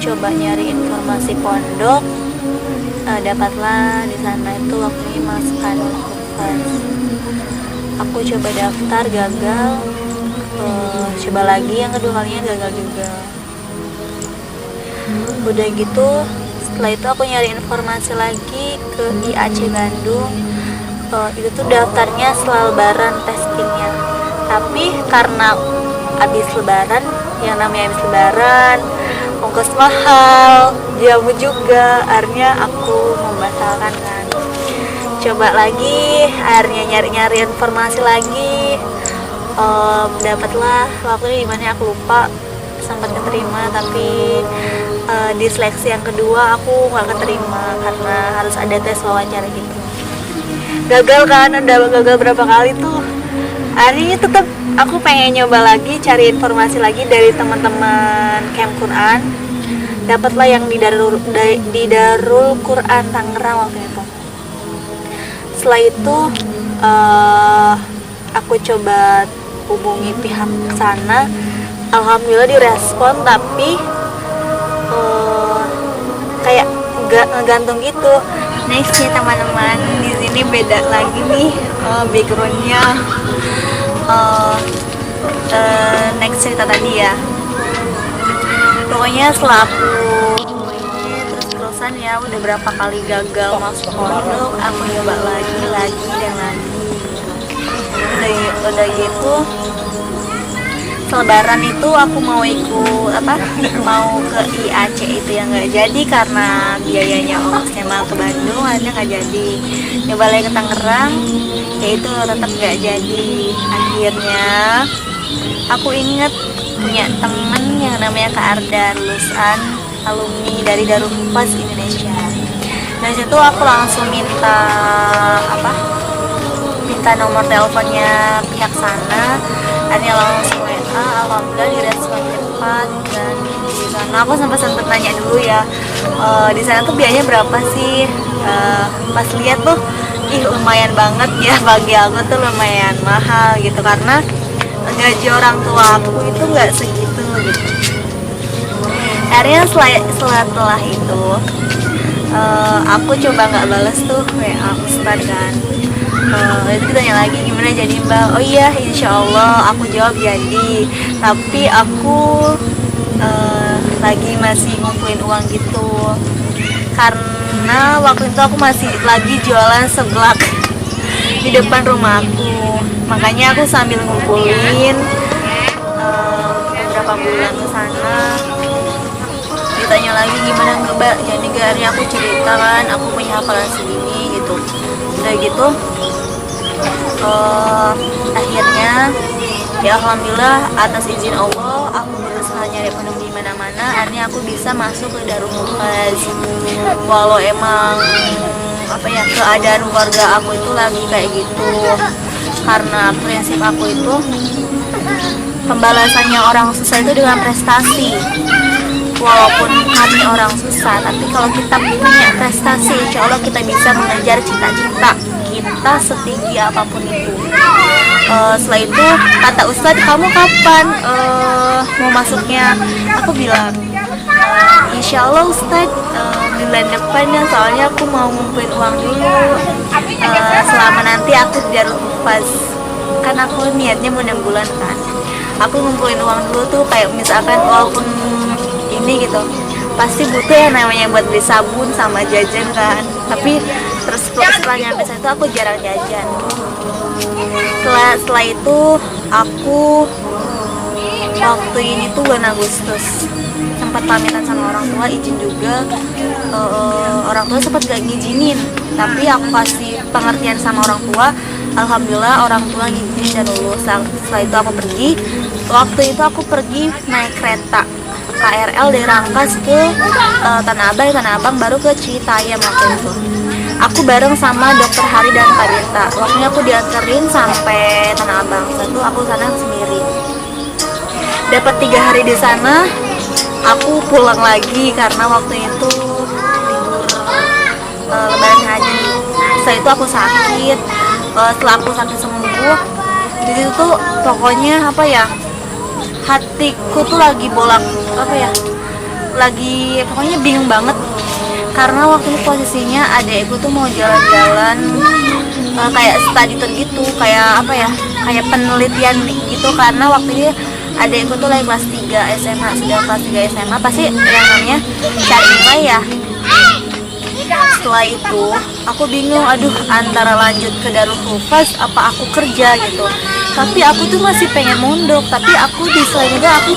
coba nyari informasi pondok, dapatlah di sana itu waktu masukkan Unpad. Aku coba daftar, gagal. Coba lagi, yang kedua kalinya gagal juga. Udah gitu, setelah itu aku nyari informasi lagi ke IAC Bandung. Itu tuh daftarnya setelah lebaran testingnya, tapi karena abis lebaran, yang namanya abis lebaran ongkos mahal, jamu juga, akhirnya aku membatalkan kan. Coba lagi, akhirnya nyari-nyari informasi lagi, dapatlah waktu di mana aku lupa, sempat keterima, tapi di seleksi yang kedua aku nggak keterima karena harus ada tes wawancara gitu. Gagal kan, udah gagal berapa kali tuh. Akhirnya tetap aku pengen nyoba lagi, cari informasi lagi dari teman-teman Camp Quran. Dapatlah yang di Darul Quran Tangerang waktu itu. Setelah itu aku coba hubungi pihak sana. Alhamdulillah direspon, tapi kayak nggak ngegantung gitu. Next ya teman-teman, di sini beda lagi nih backgroundnya. Next cerita tadi ya. Pokoknya setelah aku terus-terusan ya, udah berapa kali gagal masuk pondok, aku nyoba lagi dan lagi. Udah gitu, selebaran itu aku mau ikut mau ke IAC itu yang nggak jadi karena biayanya ongkosnya mahal ke Bandung, akhirnya nggak jadi. Nyoba lagi ke Tangerang, ya itu tetap nggak jadi. Akhirnya aku inget punya temen yang namanya Kak Ardan, lulusan alumni dari Darul Humas Indonesia. Dari situ aku langsung minta nomor teleponnya pihak sana, akhirnya langsung WA. Alhamdulillah direspon cepat, dan di sana aku sempat nanya dulu ya, di sana tuh biayanya berapa sih? Pas lihat tuh, lumayan banget ya, bagi aku tuh lumayan mahal gitu, karena gaji orang tua aku itu nggak segitu gitu. Akhirnya setelah itu aku coba nggak balas tuh WA Ustad kan. Itu ditanya lagi, gimana jadi Mbak? Oh iya, insya Allah aku jawab jadi, tapi aku lagi masih ngumpulin uang gitu, karena waktu itu aku masih lagi jualan seblak di depan rumahku. Makanya aku sambil ngumpulin beberapa bulan ke sana. Ditanya lagi, gimana Mbak? Jadi akhirnya aku cerita kan, aku punya hafalan segini gitu. Udah gitu, akhirnya ya alhamdulillah atas izin Allah, aku berusaha nyari penuh di mana-mana. Akhirnya aku bisa masuk ke Darul Humas. Walau emang keadaan keluarga aku itu lagi kayak gitu, karena prinsip aku itu pembalasannya orang susah itu dengan prestasi. Walaupun kami orang susah, tapi kalau kita punya prestasi, insya Allah kita bisa mengejar cita-cita kita setinggi apapun itu. Setelah itu kata Ustadz, kamu kapan mau masuknya? Aku bilang, insya Allah Ustadz bulan depan ya, soalnya aku mau ngumpulin uang dulu selama nanti aku di Darul Humas. Kan aku niatnya mau 6 bulan kan. Aku ngumpulin uang dulu tuh, kayak misalkan walaupun ini gitu, pasti butuh yang namanya buat beli sabun sama jajan kan. Tapi terus setelah nyampe situ aku jarang jajan. Setelah itu aku waktu ini tuh bulan Agustus sempat pamitan sama orang tua, izin juga. Orang tua sempat gak ngizinin, tapi aku kasih pengertian sama orang tua. Alhamdulillah orang tua ngizinin dan lulus. Setelah itu aku pergi. Waktu itu aku pergi naik kereta KRL dari Rangkas ke Tanah Abang, baru ke Citayam waktu itu. Aku bareng sama Dokter Hari dan Kak Dita. Waktunya aku dianterin sampai Tanah Abang. Satu aku sana sendiri. Dapat 3 hari di sana. Aku pulang lagi karena waktu itu libur Lebaran Haji. Setelah itu aku sakit. Setelah aku sakit sembuh, di situ tuh pokoknya hatiku tuh lagi lagi pokoknya bingung banget karena waktu itu posisinya adekku tuh mau jalan-jalan kayak study tour gitu, kayak apa ya, kayak penelitian gitu, karena waktu itu adekku tuh lagi kelas 3 SMA, sudah kelas 3 SMA pasti yang namanya cari nilai ya. Setelah itu aku bingung, aduh antara lanjut ke Darul Hufaz apa aku kerja gitu, tapi aku tuh masih pengen mondok, tapi aku di selain itu aku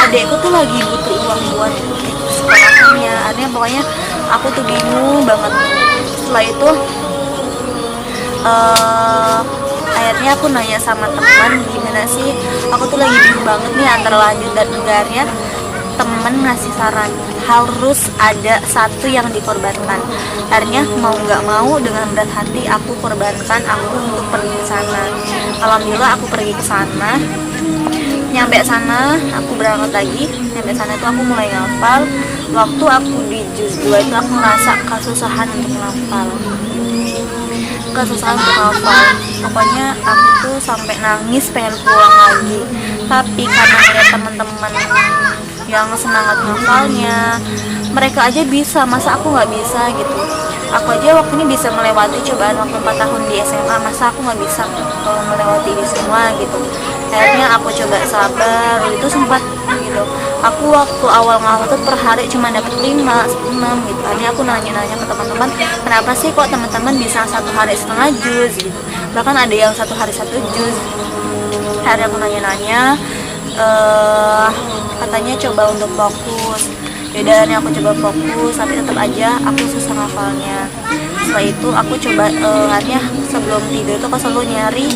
adekku tuh lagi butuh uang buat sekolahnya, artinya pokoknya aku tuh bingung banget. Setelah itu akhirnya aku nanya sama teman, gimana sih aku tuh lagi bingung banget nih antara lanjut dan enggaknya. Temen ngasih saran harus ada satu yang dikorbankan. Akhirnya mau nggak mau dengan berat hati aku korbankan aku untuk pergi ke sana. Alhamdulillah aku pergi ke sana. Nyampe sana aku berangkat lagi. Nyampe sana itu aku mulai ngafal. Waktu aku di juz 2 itu aku ngerasa kesusahan untuk ngafal. Kesusahan untuk ngafal. Pokoknya aku tuh sampai nangis pengen pulang lagi. Tapi karena ngeliat teman-teman yang semangat ngafalnya, mereka aja bisa, masa aku nggak bisa gitu. Aku aja waktu ini bisa melewati cobaan waktu 4 tahun di SMA, masa aku nggak bisa melewati ini semua gitu. Akhirnya aku coba sabar, itu sempat gitu. Aku waktu awal ngafal tuh per hari cuma dapat 5, 6 gitu. Akhirnya aku nanya-nanya ke teman-teman, kenapa sih kok teman-teman bisa 1 hari setengah juz gitu, bahkan ada yang 1 hari 1 juz. Akhirnya aku nanya-nanya, katanya coba untuk fokus. Yaudah, aku coba fokus, tapi tetap aja aku susah ngafalnya. Setelah itu aku coba hanya sebelum tidur tuh aku selalu nyari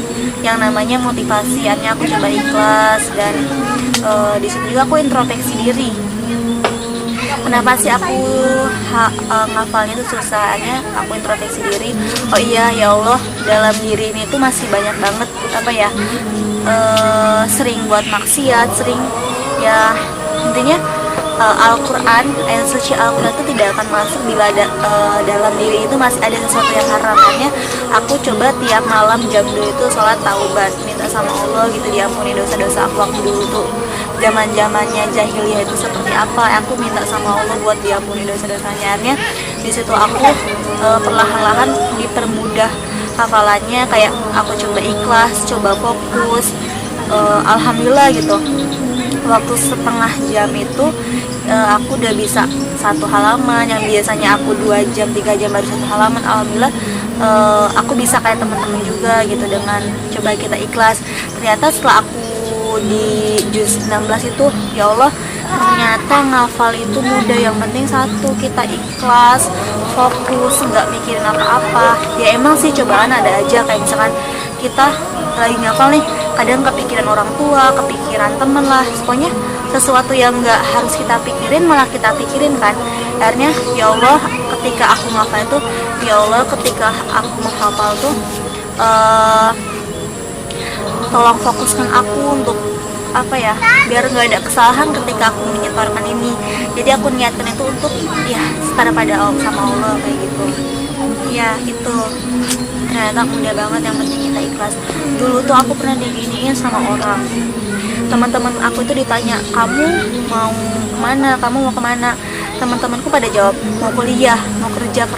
yang namanya motivasi. Hanya aku coba ikhlas dan di situ juga aku introspeksi diri. Kenapa sih aku ngafalnya itu susahnya? Aku introspeksi diri. Oh iya ya Allah, dalam diri ini tuh masih banyak banget apa ya, sering buat maksiat, sering ya, intinya Al-Quran, ayat suci Al-Quran itu tidak akan masuk bila dalam diri itu masih ada sesuatu yang haram. Makanya aku coba tiap malam jam 2 itu sholat taubat, minta sama Allah gitu diampuni dosa-dosa aku waktu dulu tuh zaman-zamannya jahiliyah itu seperti apa. Aku minta sama Allah buat diampuni dosa-dosanya. Di situ aku perlahan-lahan dipermudah hafalannya, kayak aku coba ikhlas, coba fokus. Alhamdulillah gitu, waktu setengah jam itu aku udah bisa 1 halaman yang biasanya aku 2 jam 3 jam baru 1 halaman. Alhamdulillah aku bisa kayak teman-teman juga gitu dengan coba kita ikhlas. Ternyata setelah aku di juz 16 itu, ya Allah, ternyata ngafal itu mudah. Yang penting satu, kita ikhlas, fokus, nggak mikirin apa-apa. Ya emang sih cobaan ada aja, kayak misalkan kita lagi ngafal nih, kadang kepikiran orang tua, kepikiran temen lah, pokoknya sesuatu yang nggak harus kita pikirin malah kita pikirin kan. Akhirnya ya Allah, ketika aku ngafal itu, ya Allah, ketika aku menghafal tuh tolong fokuskan aku untuk apa ya, biar nggak ada kesalahan ketika aku menyetorkan ini. Jadi aku niatkan itu untuk ya setara pada Allah, sama Allah kayak gitu ya. Itu ternyata mudah banget, yang penting kita ikhlas. Dulu tuh aku pernah diginiin sama orang, teman-teman aku tuh ditanya, kamu mau kemana, kamu mau kemana. Teman-temanku pada jawab mau kuliah, mau kerja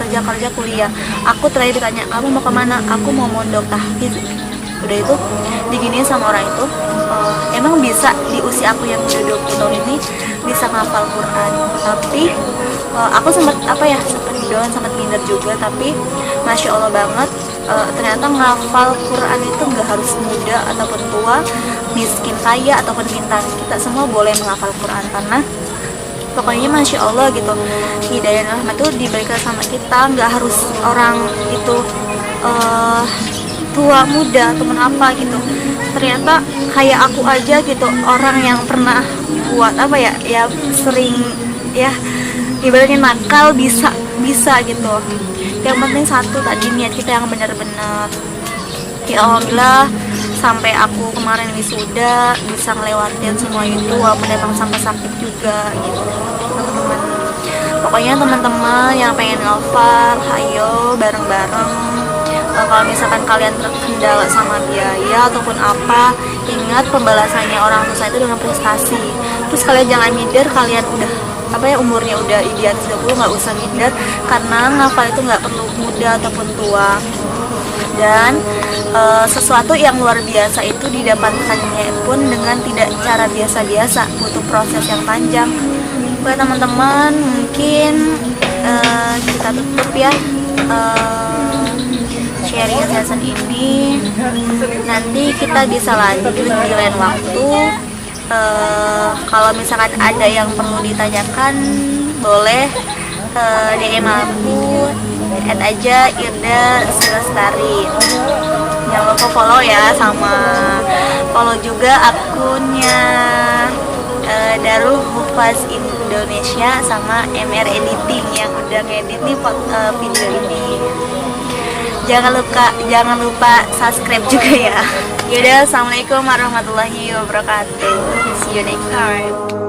kuliah. Aku terakhir ditanya, kamu mau kemana, aku mau mondok tahfiz. Udah itu diginiin sama orang itu, emang bisa di usia aku yang udah 20 tahun ini bisa ngafal Quran. Tapi aku sempat down, sempat minder juga. Tapi Masya Allah banget, ternyata ngafal Quran itu nggak harus muda ataupun tua, miskin kaya ataupun pintar, kita semua boleh menghafal Quran. Karena pokoknya Masya Allah gitu, hidayah rahmat itu diberikan sama kita, nggak harus orang itu tua muda ataupun apa gitu. Ternyata kayak aku aja gitu, orang yang pernah buat apa ya, ya sering ya ibaratnya nakal, bisa gitu. Yang penting satu, tadi niat kita yang benar-benar. Ya Alhamdulillah sampai aku kemarin wisuda bisa ngelewatin semua itu, walaupun emang sampai sakit juga gitu teman-teman. Pokoknya teman-teman yang pengen ngafal, ayo bareng-bareng. Kalau misalkan kalian terkendala sama biaya ataupun apa, ingat pembalasannya orang susah itu dengan prestasi. Terus kalian jangan minder kalian udah apa ya, umurnya udah di atas 20 nggak usah minder, karena ngafal itu nggak perlu muda ataupun tua. Dan sesuatu yang luar biasa itu didapatkannya pun dengan tidak cara biasa-biasa, butuh proses yang panjang. Buat teman-teman, mungkin kita tutup ya sharing session ini. Nanti kita bisa lanjut di lain waktu. Kalau misalkan ada yang perlu ditanyakan, boleh DM aku, add aja Irda Silastari. Jangan lupa follow ya, sama follow juga akunnya Darul Hufaz Indonesia sama MR Editing yang udah ngedit nih video ini. Jangan lupa subscribe juga ya. Yaudah, assalamualaikum warahmatullahi wabarakatuh. See you next time.